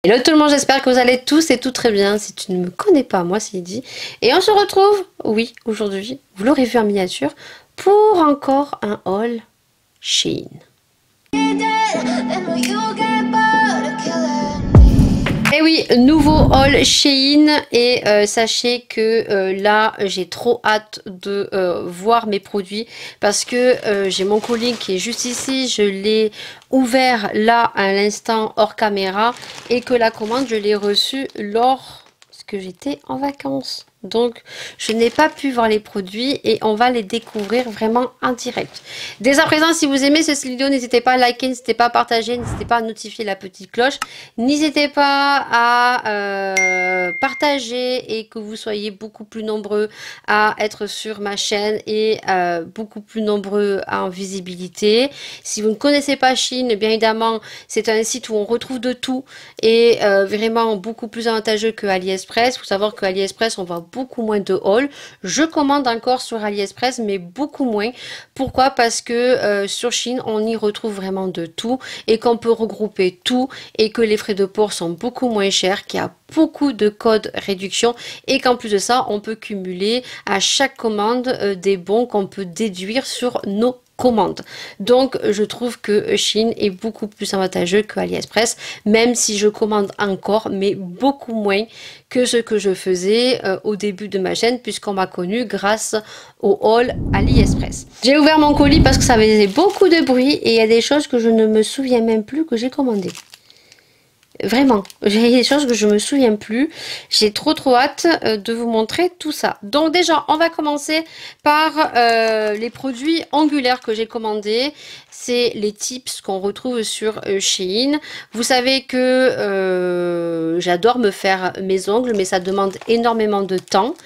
Hello tout le monde, j'espère que vous allez tous et tout très bien. Si tu ne me connais pas, moi c'est Lydie. Et on se retrouve, oui, aujourd'hui, vous l'aurez vu en miniature, pour encore un haul Shein. Et oui, nouveau haul Shein et sachez que là j'ai trop hâte de voir mes produits parce que j'ai mon colis qui est juste ici, je l'ai ouvert là à l'instant hors caméra et que la commande je l'ai reçue lorsque j'étais en vacances. Donc je n'ai pas pu voir les produits et on va les découvrir vraiment en direct. Dès à présent, si vous aimez cette vidéo, n'hésitez pas à liker, n'hésitez pas à partager, n'hésitez pas à notifier la petite cloche, n'hésitez pas à partager et que vous soyez beaucoup plus nombreux à être sur ma chaîne et beaucoup plus nombreux en visibilité. Si vous ne connaissez pas Shein, bien évidemment c'est un site où on retrouve de tout et vraiment beaucoup plus avantageux que AliExpress. Il faut savoir que AliExpress on voit beaucoup moins de haul. Je commande encore sur AliExpress mais beaucoup moins. Pourquoi? Parce que sur Shein on y retrouve vraiment de tout et qu'on peut regrouper tout et que les frais de port sont beaucoup moins chers, qu'il y a beaucoup de codes réduction et qu'en plus de ça on peut cumuler à chaque commande des bons qu'on peut déduire sur nos commandes. Donc je trouve que Shein est beaucoup plus avantageux que AliExpress, même si je commande encore mais beaucoup moins que ce que je faisais au début de ma chaîne, puisqu'on m'a connu grâce au haul AliExpress. J'ai ouvert mon colis parce que ça faisait beaucoup de bruit et il y a des choses que je ne me souviens même plus que j'ai commandées. Vraiment, j'ai des choses que je me souviens plus. J'ai trop hâte de vous montrer tout ça. Donc déjà, on va commencer par les produits angulaires que j'ai commandés. C'est les tips qu'on retrouve sur Shein. Vous savez que j'adore me faire mes ongles, mais ça demande énormément de temps.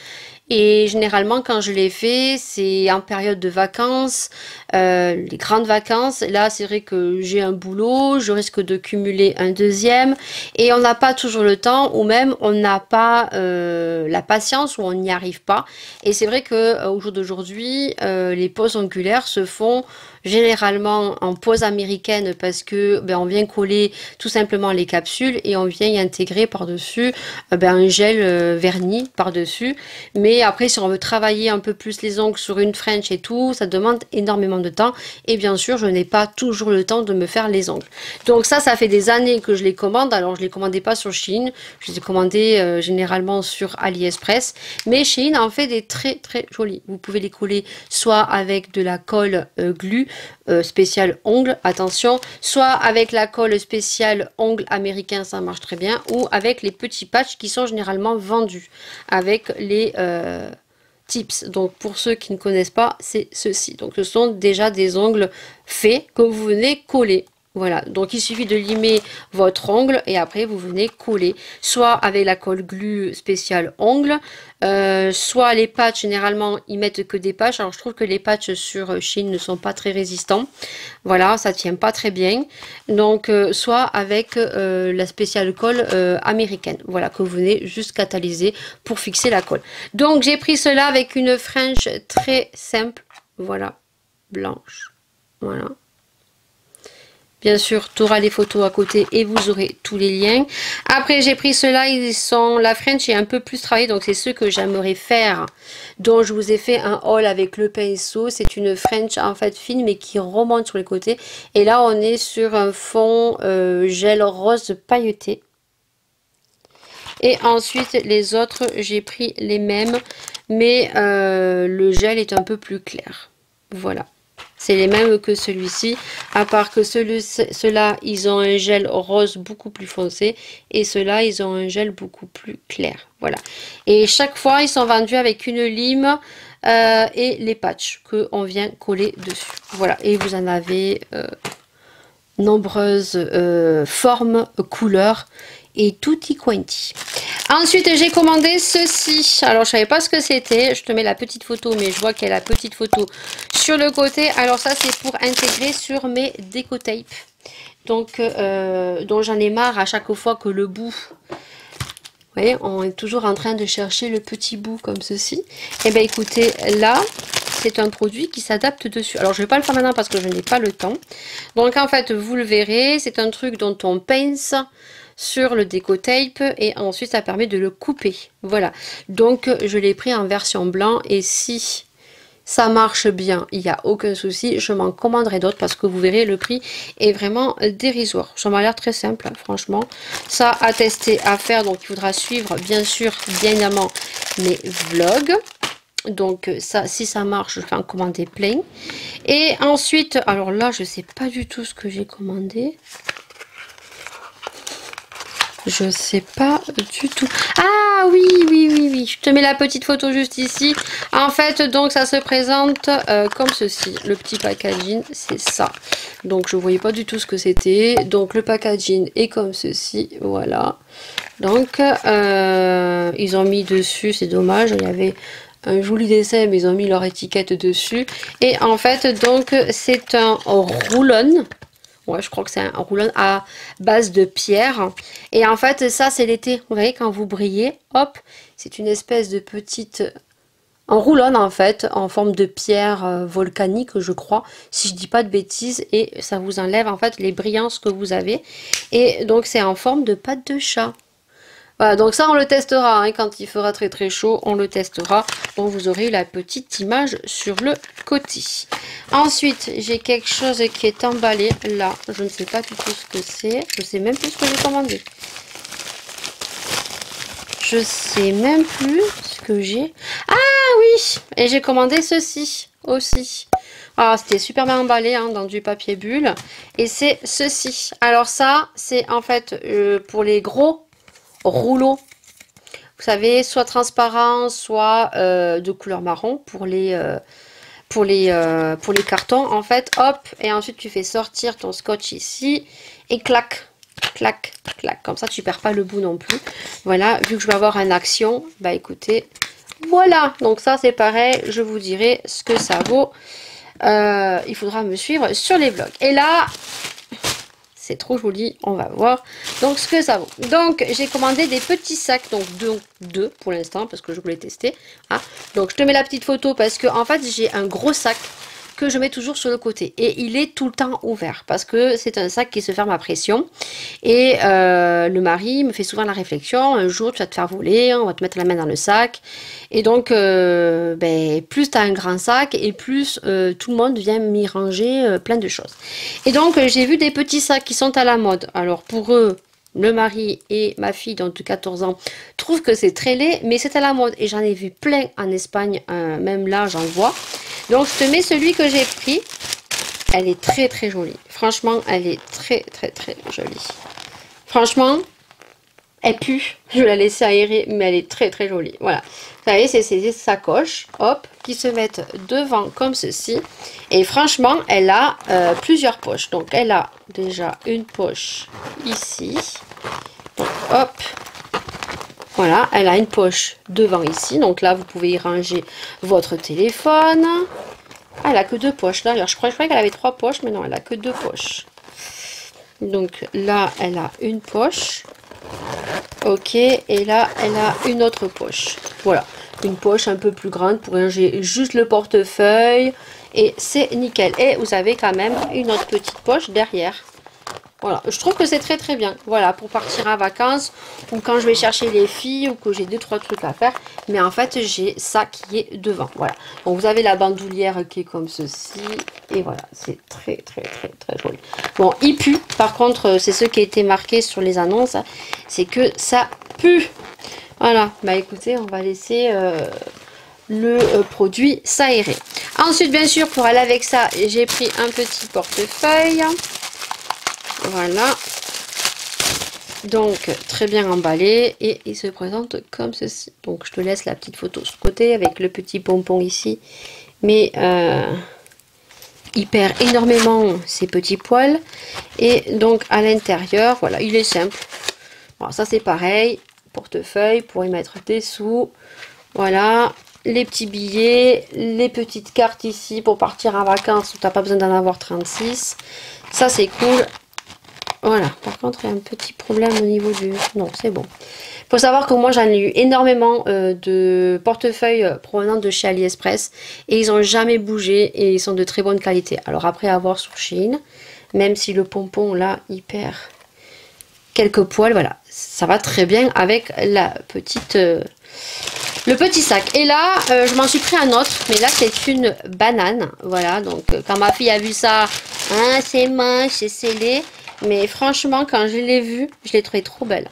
Et généralement, quand je les fais, c'est en période de vacances, les grandes vacances. Là, c'est vrai que j'ai un boulot, je risque de cumuler un deuxième. Et on n'a pas toujours le temps, ou même on n'a pas la patience, ou on n'y arrive pas. Et c'est vrai qu'au jour d'aujourd'hui, les poses angulaires se font généralement en pose américaine parce que on vient coller tout simplement les capsules et on vient y intégrer par-dessus un gel vernis par-dessus. Mais après, si on veut travailler un peu plus les ongles sur une French et tout, ça demande énormément de temps. Et bien sûr, je n'ai pas toujours le temps de me faire les ongles. Donc ça fait des années que je les commande. Alors, je ne les commandais pas sur Shein. Je les ai commandés généralement sur AliExpress. Mais Shein en fait des très très jolis. Vous pouvez les coller soit avec de la colle glue spéciale ongles, attention, soit avec la colle spéciale ongles américain, ça marche très bien, ou avec les petits patchs qui sont généralement vendus avec les tips. Donc pour ceux qui ne connaissent pas, c'est ceci. Donc ce sont déjà des ongles faits que vous venez coller. Voilà, donc il suffit de limer votre ongle et après vous venez coller, soit avec la colle glue spéciale ongle, soit les patchs, généralement ils mettent que des patchs. Alors je trouve que les patchs sur Shein ne sont pas très résistants, voilà, ça tient pas très bien. Donc soit avec la spéciale colle américaine, voilà, que vous venez juste catalyser pour fixer la colle. Donc j'ai pris cela avec une French très simple, voilà, blanche, voilà. Bien sûr, tu auras les photos à côté et vous aurez tous les liens. Après, j'ai pris ceux-là, ils sont, la French est un peu plus travaillée, donc c'est ceux que j'aimerais faire, dont je vous ai fait un haul avec le pinceau. C'est une French en fait fine, mais qui remonte sur les côtés. Et là, on est sur un fond gel rose pailleté. Et ensuite, les autres, j'ai pris les mêmes, mais le gel est un peu plus clair. Voilà. C'est les mêmes que celui-ci, à part que ceux-là, ils ont un gel rose beaucoup plus foncé et ceux-là, ils ont un gel beaucoup plus clair. Voilà. Et chaque fois, ils sont vendus avec une lime et les patchs qu'on vient coller dessus. Voilà. Et vous en avez nombreuses formes, couleurs et tutti quanti. Ensuite, j'ai commandé ceci. Alors, je savais pas ce que c'était. Je te mets la petite photo, mais je vois qu'il y a la petite photo sur le côté. Alors, ça, c'est pour intégrer sur mes déco-tapes. Donc, dont j'en ai marre à chaque fois que le bout... Vous voyez, on est toujours en train de chercher le petit bout comme ceci. Et bien, écoutez, là, c'est un produit qui s'adapte dessus. Alors, je ne vais pas le faire maintenant parce que je n'ai pas le temps. Donc, en fait, vous le verrez, c'est un truc dont on pince sur le déco tape et ensuite ça permet de le couper. Voilà, donc je l'ai pris en version blanc et si ça marche bien, il n'y a aucun souci, je m'en commanderai d'autres parce que vous verrez le prix est vraiment dérisoire. Ça m'a l'air très simple, hein, franchement. Ça à tester, à faire, donc il faudra suivre bien sûr, bien évidemment, mes vlogs. Donc ça, si ça marche, je vais en commander plein. Et ensuite, alors là, je sais pas du tout ce que j'ai commandé. Je sais pas du tout. Ah oui, oui, oui, oui. Je te mets la petite photo juste ici. En fait, donc ça se présente comme ceci. Le petit packaging, c'est ça. Donc je voyais pas du tout ce que c'était. Donc le packaging est comme ceci. Voilà. Donc ils ont mis dessus, c'est dommage. Il y avait un joli dessin, mais ils ont mis leur étiquette dessus. Et en fait, donc c'est un roll-on. Ouais, je crois que c'est un roulon à base de pierre. Et en fait, ça, c'est l'été. Vous voyez, quand vous brillez, hop, c'est une espèce de petite... un roulon, en fait, en forme de pierre volcanique, je crois, si je dis pas de bêtises. Et ça vous enlève, en fait, les brillances que vous avez. Et donc, c'est en forme de patte de chat. Voilà, donc ça on le testera, hein, quand il fera très très chaud, on le testera. Donc vous aurez la petite image sur le côté. Ensuite, j'ai quelque chose qui est emballé là. Je ne sais pas du tout ce que c'est. Je sais même plus ce que j'ai commandé. Je sais même plus ce que j'ai. Ah oui! Et j'ai commandé ceci aussi. Ah, c'était super bien emballé hein, dans du papier bulle. Et c'est ceci. Alors ça, c'est en fait pour les gros rouleaux, vous savez, soit transparent, soit de couleur marron pour les cartons en fait. Hop, et ensuite tu fais sortir ton scotch ici et clac, clac, clac, comme ça tu perds pas le bout non plus. Voilà, vu que je vais avoir une action, bah écoutez, voilà, donc ça c'est pareil, je vous dirai ce que ça vaut. Il faudra me suivre sur les vlogs. Et là, c'est trop joli, on va voir donc ce que ça vaut. Donc j'ai commandé des petits sacs, donc deux pour l'instant parce que je voulais tester. Ah, donc je te mets la petite photo parce que en fait j'ai un gros sac que je mets toujours sur le côté et il est tout le temps ouvert parce que c'est un sac qui se ferme à pression. Et le mari me fait souvent la réflexion, un jour tu vas te faire voler, on va te mettre la main dans le sac. Et donc plus tu as un grand sac et plus tout le monde vient m'y ranger plein de choses. Et donc j'ai vu des petits sacs qui sont à la mode. Alors pour eux, le mari et ma fille donc de 14 ans trouvent que c'est très laid, mais c'est à la mode. Et j'en ai vu plein en Espagne, même là j'en vois. Donc je te mets celui que j'ai pris. Elle est très très jolie. Franchement, elle est très très très jolie. Franchement, elle pue. Je vais la laisser aérer, mais elle est très très jolie. Voilà. Vous savez, c'est ces sacoches, hop, qui se mettent devant comme ceci. Et franchement, elle a plusieurs poches. Donc, elle a déjà une poche ici. Donc, hop. Voilà, elle a une poche devant ici. Donc là, vous pouvez y ranger votre téléphone. Ah, elle a que deux poches. D'ailleurs, je croyais qu'elle avait trois poches, mais non, elle a que deux poches. Donc là, elle a une poche. Ok, et là, elle a une autre poche. Voilà, une poche un peu plus grande pour ranger juste le portefeuille. Et c'est nickel. Et vous avez quand même une autre petite poche derrière. Voilà, je trouve que c'est très très bien. Voilà, pour partir en vacances ou quand je vais chercher les filles ou que j'ai 2-3 trucs à faire. Mais en fait, j'ai ça qui est devant. Voilà. Donc vous avez la bandoulière qui est comme ceci. Et voilà, c'est très très très très joli. Bon, il pue. Par contre, c'est ce qui a été marqué sur les annonces. C'est que ça pue. Voilà. Bah écoutez, on va laisser le produit s'aérer. Ensuite, bien sûr, pour aller avec ça, j'ai pris un petit portefeuille. Voilà, donc très bien emballé et il se présente comme ceci. Donc je te laisse la petite photo sur le côté avec le petit pompon ici, mais il perd énormément ses petits poils. Et donc à l'intérieur, voilà, il est simple. Alors, ça c'est pareil, portefeuille pour y mettre des sous. Voilà, les petits billets, les petites cartes ici pour partir en vacances où tu n'as pas besoin d'en avoir 36. Ça c'est cool. Voilà, par contre, il y a un petit problème au niveau du... Non, c'est bon. Il faut savoir que moi, j'en ai eu énormément de portefeuilles provenant de chez AliExpress. Et ils n'ont jamais bougé et ils sont de très bonne qualité. Alors après, à voir sur Shein, même si le pompon, là, il perd quelques poils, voilà. Ça va très bien avec la petite... le petit sac. Et là, je m'en suis pris un autre, mais là c'est une banane. Voilà, donc quand ma fille a vu ça, hein, c'est moche, c'est scellé. Mais franchement, quand je l'ai vue, je l'ai trouvée trop belle.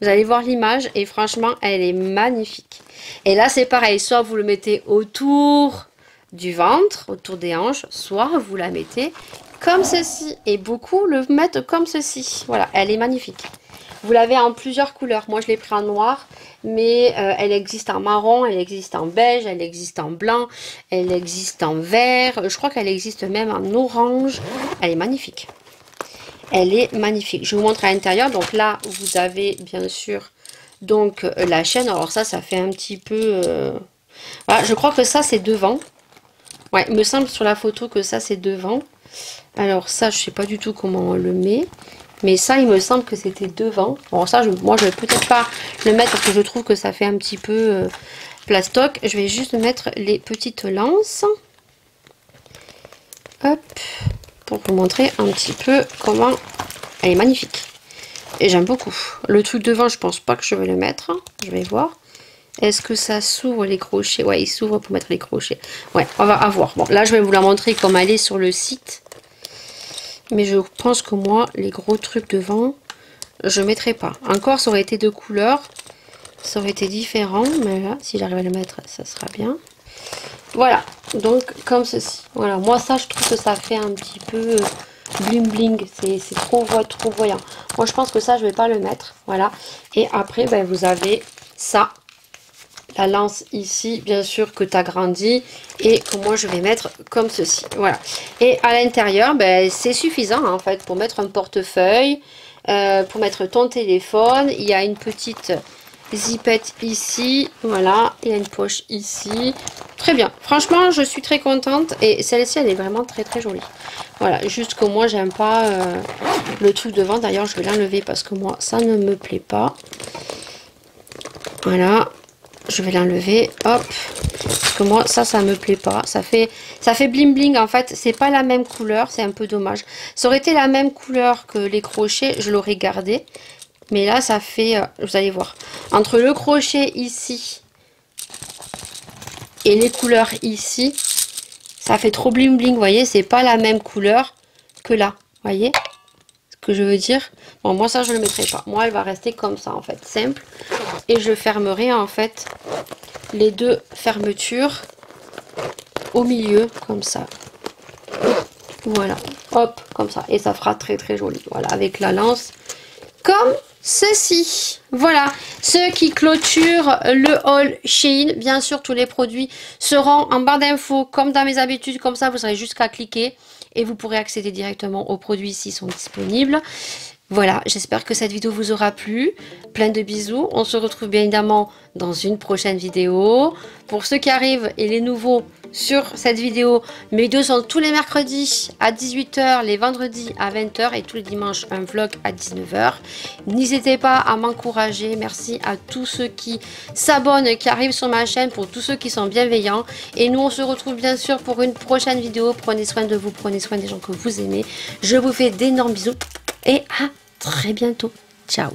Vous allez voir l'image et franchement, elle est magnifique. Et là, c'est pareil, soit vous le mettez autour du ventre, autour des hanches, soit vous la mettez comme ceci. Et beaucoup le mettent comme ceci. Voilà, elle est magnifique. Vous l'avez en plusieurs couleurs. Moi, je l'ai pris en noir, mais elle existe en marron, elle existe en beige, elle existe en blanc, elle existe en vert. Je crois qu'elle existe même en orange. Elle est magnifique. Elle est magnifique. Je vous montre à l'intérieur. Donc là, vous avez bien sûr donc la chaîne. Alors ça fait un petit peu... Voilà, je crois que ça, c'est devant. Ouais, il me semble sur la photo que ça, c'est devant. Alors ça, je sais pas du tout comment on le met. Mais ça, il me semble que c'était devant. Alors ça, moi, je vais peut-être pas le mettre parce que je trouve que ça fait un petit peu plastoc. Je vais juste mettre les petites lances. Hop. Pour vous montrer un petit peu comment elle est magnifique. Et j'aime beaucoup. Le truc devant, je pense pas que je vais le mettre. Je vais voir. Est-ce que ça s'ouvre les crochets? Ouais, il s'ouvre pour mettre les crochets. Ouais, on va avoir. Bon, là, je vais vous la montrer comme elle est sur le site. Mais je pense que moi, les gros trucs devant, je ne mettrai pas. Encore, ça aurait été de couleur. Ça aurait été différent. Mais là, si j'arrive à le mettre, ça sera bien. Voilà. Donc, comme ceci. Voilà. Moi, ça, je trouve que ça fait un petit peu bling bling. C'est trop voyant. Moi, je pense que ça, je ne vais pas le mettre. Voilà. Et après, ben, vous avez ça. La lance ici, bien sûr, que tu as grandi et que moi je vais mettre comme ceci. Voilà. Et à l'intérieur, ben, c'est suffisant en fait pour mettre un portefeuille, pour mettre ton téléphone. Il y a une petite zipette ici. Voilà. Il y a une poche ici. Très bien. Franchement, je suis très contente et celle-ci, elle est vraiment très très jolie. Voilà. Juste que moi, j'aime pas le truc devant. D'ailleurs, je vais l'enlever parce que moi, ça ne me plaît pas. Voilà. Je vais l'enlever, hop, parce que moi ça me plaît pas, ça fait bling bling en fait, c'est pas la même couleur, c'est un peu dommage. Ça aurait été la même couleur que les crochets, je l'aurais gardé, mais là ça fait, vous allez voir, entre le crochet ici et les couleurs ici, ça fait trop bling bling, vous voyez, c'est pas la même couleur que là, vous voyez ce que je veux dire. Bon, moi ça je le mettrai pas, moi elle va rester comme ça en fait, simple. Et je fermerai en fait les deux fermetures au milieu comme ça. Voilà, hop, comme ça. Et ça fera très très joli. Voilà, avec la lance comme ceci. Voilà, ce qui clôture le haul Shein. Bien sûr, tous les produits seront en barre d'infos comme dans mes habitudes. Comme ça, vous aurez juste qu'à cliquer et vous pourrez accéder directement aux produits s'ils sont disponibles. Voilà, j'espère que cette vidéo vous aura plu. Plein de bisous. On se retrouve bien évidemment dans une prochaine vidéo. Pour ceux qui arrivent et les nouveaux sur cette vidéo, mes vidéos sont tous les mercredis à 18 h, les vendredis à 20 h et tous les dimanches un vlog à 19 h. N'hésitez pas à m'encourager. Merci à tous ceux qui s'abonnent, qui arrivent sur ma chaîne, pour tous ceux qui sont bienveillants. Et nous, on se retrouve bien sûr pour une prochaine vidéo. Prenez soin de vous, prenez soin des gens que vous aimez. Je vous fais d'énormes bisous. Et à très bientôt. Ciao.